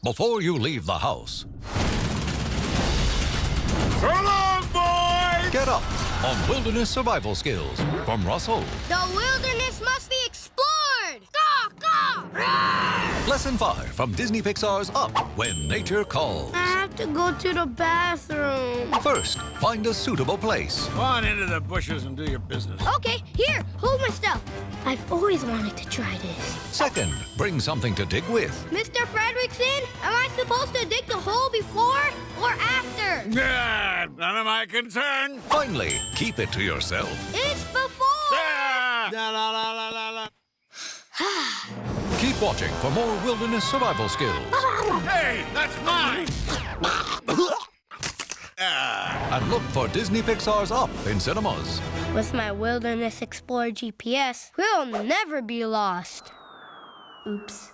before you leave the house. So long, boys! Get up on wilderness survival skills from Russell. The wilderness must be explored! Caw, caw! Roar! Lesson 5 from Disney Pixar's Up, When Nature Calls. I have to go to the bathroom. First, find a suitable place. Go on into the bushes and do your business. Okay, here, hold my stuff. I've always wanted to try this. Second, bring something to dig with. Mr. Fredrickson, am I supposed to dig the hole before or after? Nah, none of my concern. Finally, keep it to yourself. It's before! Ah! La, la, la, la, la, la. Keep watching for more wilderness survival skills. Hey, that's mine! And look for Disney Pixar's Up in cinemas. With my Wilderness Explorer GPS, we'll never be lost. Oops.